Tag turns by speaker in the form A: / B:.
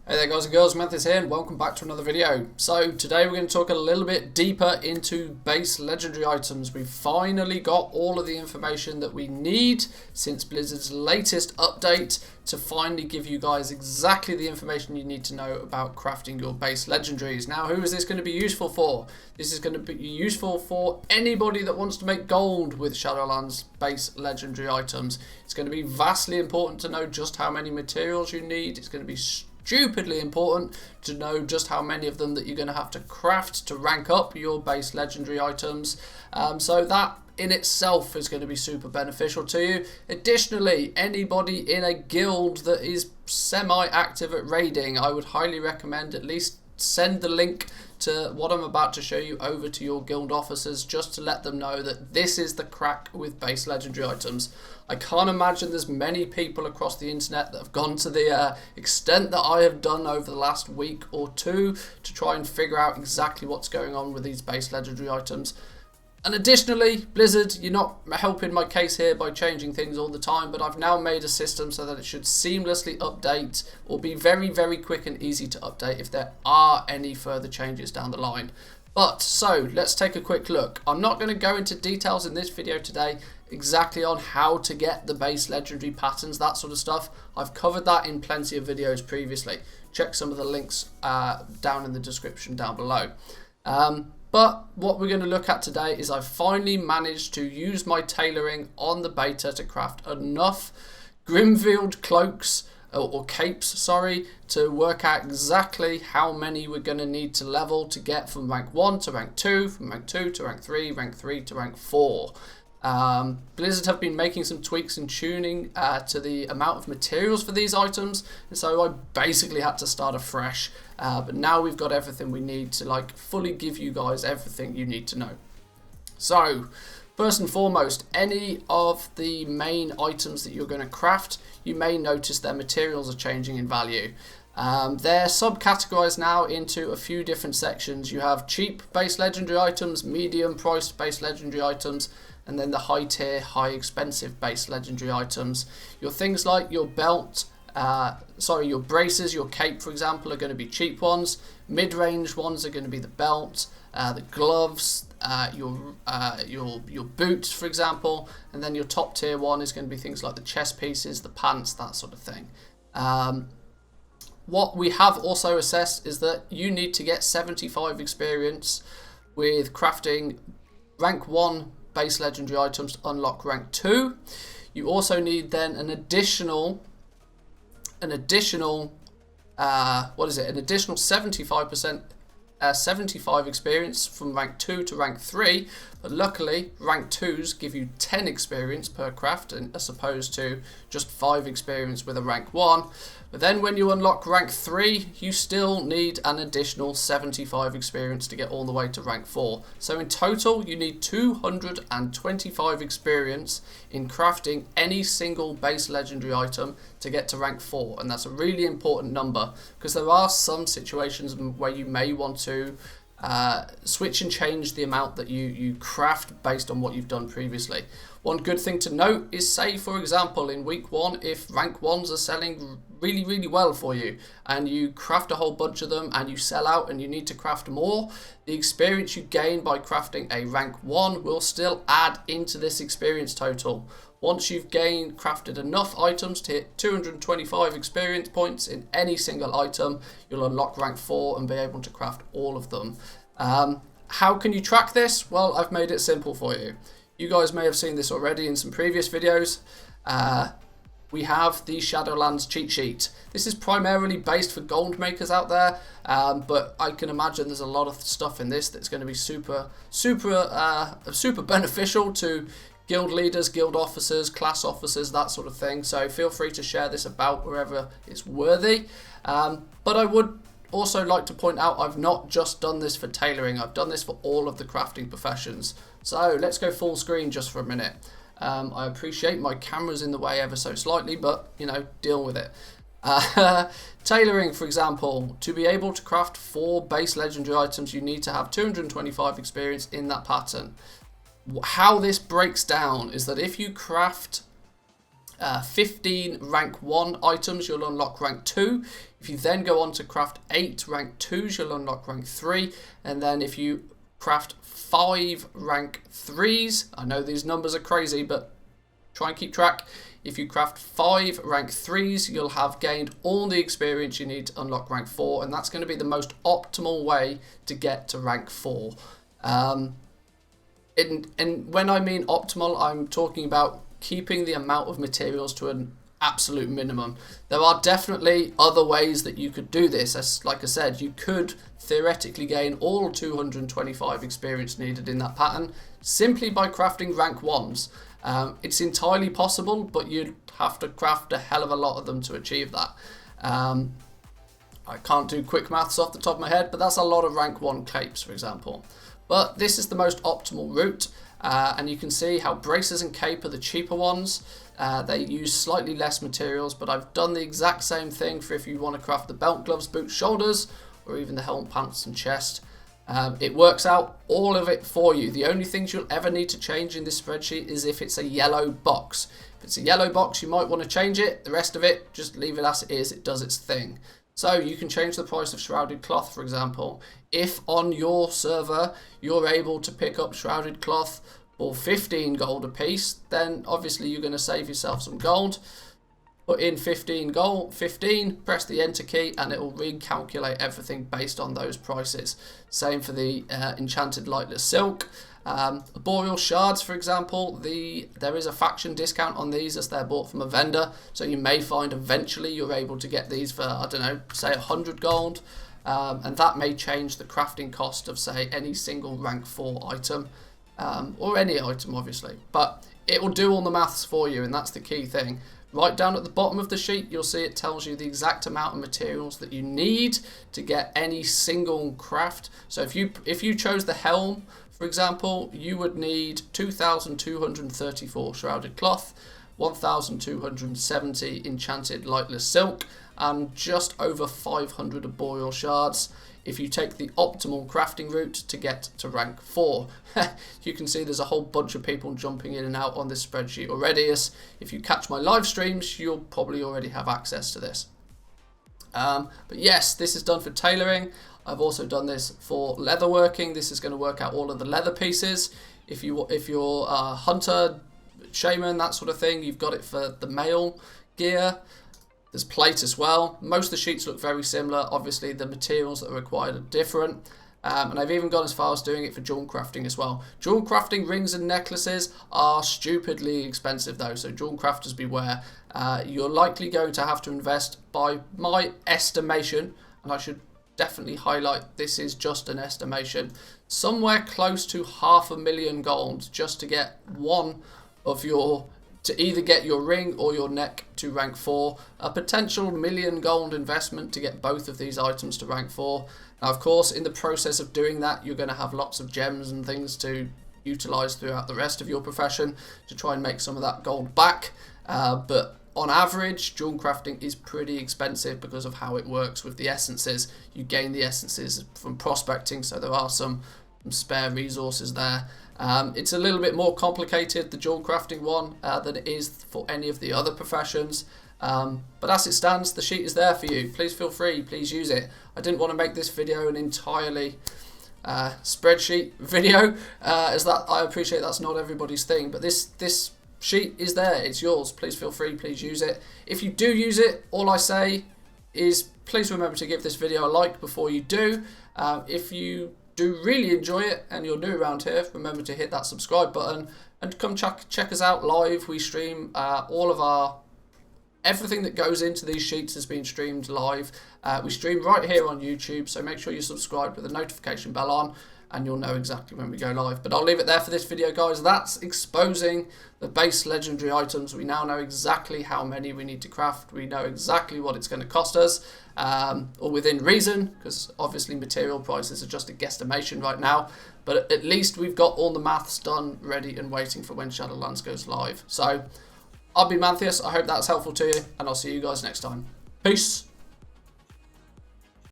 A: Hey there guys and girls, Manthis here and welcome back to another video. So today we're going to talk a little bit deeper into base legendary items. We've finally got all of the information that we need since Blizzard's latest update to finally give you guys exactly the information you need to know about crafting your base legendaries. Now, who is this going to be useful for? This is going to be useful for anybody that wants to make gold with Shadowlands base legendary items. It's going to be vastly important to know just how many materials you need. It's going to be stupidly important to know just how many of them that you're going to have to craft to rank up your base legendary items. So that in itself is going to be super beneficial to you. Additionally, anybody in a guild that is semi-active at raiding, I would highly recommend at least send the link to what I'm about to show you over to your guild officers just to let them know that this is the crack with base legendary items. I can't imagine there's many people across the internet that have gone to the extent that I have done over the last week or two to try and figure out exactly what's going on with these base legendary items. And additionally, Blizzard, you're not helping my case here by changing things all the time, but I've now made a system so that it should seamlessly update or be very, very quick and easy to update if there are any further changes down the line. But, so, let's take a quick look. I'm not going to go into details in this video today exactly on how to get the base legendary patterns, that sort of stuff. I've covered that in plenty of videos previously. Check some of the links down in the description down below. But what we're going to look at today is I've finally managed to use my tailoring on the beta to craft enough Grimfield cloaks or capes, sorry, to work out exactly how many we're going to need to level to get from rank 1 to rank 2, from rank 2 to rank 3, rank 3 to rank 4. Blizzard have been making some tweaks and tuning to the amount of materials for these items, and so I basically had to start afresh, but now we've got everything we need to fully give you guys everything you need to know. So first and foremost, any of the main items that you're going to craft, you may notice their materials are changing in value. They're subcategorized now into a few different sections. You have cheap base legendary items, medium priced base legendary items, and then the high tier, high expensive base legendary items. Your things like your belt, your braces, your cape for example are going to be cheap ones. Mid-range ones are going to be the belt, the gloves, your boots for example, and then your top tier one is going to be things like the chest pieces, the pants, that sort of thing. What we have also assessed is that you need to get 75 experience with crafting rank 1 base legendary items to unlock rank 2. You also need then an additional 75% 75 experience from rank 2 to rank 3, but luckily rank 2s give you 10 experience per craft as opposed to just 5 experience with a rank 1. But then when you unlock rank 3, you still need an additional 75 experience to get all the way to rank 4. So in total you need 225 experience in crafting any single base legendary item to get to rank 4, and that's a really important number because there are some situations where you may want to switch and change the amount that you craft based on what you've done previously. One good thing to note is, say for example in week 1, if rank 1s are selling really well for you and you craft a whole bunch of them and you sell out and you need to craft more, the experience you gain by crafting a rank 1 will still add into this experience total. Once you've crafted enough items to hit 225 experience points in any single item, you'll unlock rank 4 and be able to craft all of them. How can you track this? Well, I've made it simple for you. You guys may have seen this already in some previous videos. We have the Shadowlands cheat sheet. This is primarily based for gold makers out there, but I can imagine there's a lot of stuff in this that's going to be super beneficial to guild leaders, guild officers, class officers, that sort of thing. So feel free to share this about wherever it's worthy. But I would also like to point out I've not just done this for tailoring, I've done this for all of the crafting professions. So let's go full screen just for a minute. I appreciate my camera's in the way ever so slightly, but you know, deal with it. Tailoring, for example, to be able to craft 4 base legendary items, you need to have 225 experience in that pattern. How this breaks down is that if you craft 15 rank 1 items, you'll unlock rank 2. If you then go on to craft 8 rank 2s, you'll unlock rank 3. And then if you craft 5 rank 3s, I know these numbers are crazy, but try and keep track. If you craft 5 rank 3s, you'll have gained all the experience you need to unlock rank 4, and that's going to be the most optimal way to get to rank 4. And when I mean optimal, I'm talking about keeping the amount of materials to an absolute minimum. There are definitely other ways that you could do this. As like I said, you could theoretically gain all 225 experience needed in that pattern simply by crafting rank 1s. It's entirely possible, but you'd have to craft a hell of a lot of them to achieve that. I can't do quick maths off the top of my head, but that's a lot of rank 1 capes, for example. But this is the most optimal route. And you can see how braces and cape are the cheaper ones. They use slightly less materials, but I've done the exact same thing for if you want to craft the belt, gloves, boots, shoulders, or even the helmet, pants and chest. It works out all of it for you. The only things you'll ever need to change in this spreadsheet is if it's a yellow box. If it's a yellow box, you might want to change it. The rest of it, just leave it as it is. It does its thing. So you can change the price of shrouded cloth, for example. If on your server you're able to pick up shrouded cloth for 15 gold a piece, then obviously you're going to save yourself some gold. Put in 15 gold, 15, press the enter key, and it will recalculate everything based on those prices. Same for the enchanted lightless silk. Boreal shards, for example, there is a faction discount on these as they're bought from a vendor, so you may find eventually you're able to get these for, I don't know, say 100 gold, and that may change the crafting cost of, say, any single rank 4 item, or any item obviously, but it will do all the maths for you, and that's the key thing. Right down at the bottom of the sheet, you'll see it tells you the exact amount of materials that you need to get any single craft. So if you chose the helm, for example, you would need 2,234 shrouded cloth, 1,270 enchanted lightless silk, and just over 500 arboreal shards if you take the optimal crafting route to get to rank 4. You can see there's a whole bunch of people jumping in and out on this spreadsheet already. As if you catch my live streams, you'll probably already have access to this. But yes, this is done for tailoring. I've also done this for leatherworking. This is going to work out all of the leather pieces. If you're a hunter, shaman, that sort of thing, you've got it for the mail gear. There's plate as well. Most of the sheets look very similar. Obviously, the materials that are required are different. And I've even gone as far as doing it for jewel crafting as well. Jewel crafting rings and necklaces are stupidly expensive though, so jewel crafters beware. You're likely going to have to invest, by my estimation, and I should definitely highlight this is just an estimation, somewhere close to 500,000 gold just to get one of your, to either get your ring or your neck to rank 4. A potential $1 million gold investment to get both of these items to rank 4. Now, of course, in the process of doing that, you're going to have lots of gems and things to utilize throughout the rest of your profession to try and make some of that gold back. But on average, jewel crafting is pretty expensive because of how it works with the essences. You gain the essences from prospecting, so there are some spare resources there. It's a little bit more complicated, the jewel crafting one, than it is for any of the other professions. But as it stands, the sheet is there for you. Please feel free, please use it. I didn't want to make this video an entirely spreadsheet video, as that I appreciate that's not everybody's thing, but this sheet is there, it's yours. Please feel free, please use it. If you do use it, all I say is please remember to give this video a like before you do. If you do really enjoy it and you're new around here, remember to hit that subscribe button and come check us out live. We stream all of our, everything that goes into these sheets is being streamed live. We stream right here on YouTube, so make sure you subscribe with the notification bell on and you'll know exactly when we go live. But I'll leave it there for this video, guys. That's exposing the base legendary items. We now know exactly how many we need to craft. We know exactly what it's going to cost us, or within reason, because obviously material prices are just a guesstimation right now. But at least we've got all the maths done, ready and waiting for when Shadowlands goes live. So I've been Manthius. I hope that's helpful to you, and I'll see you guys next time. Peace.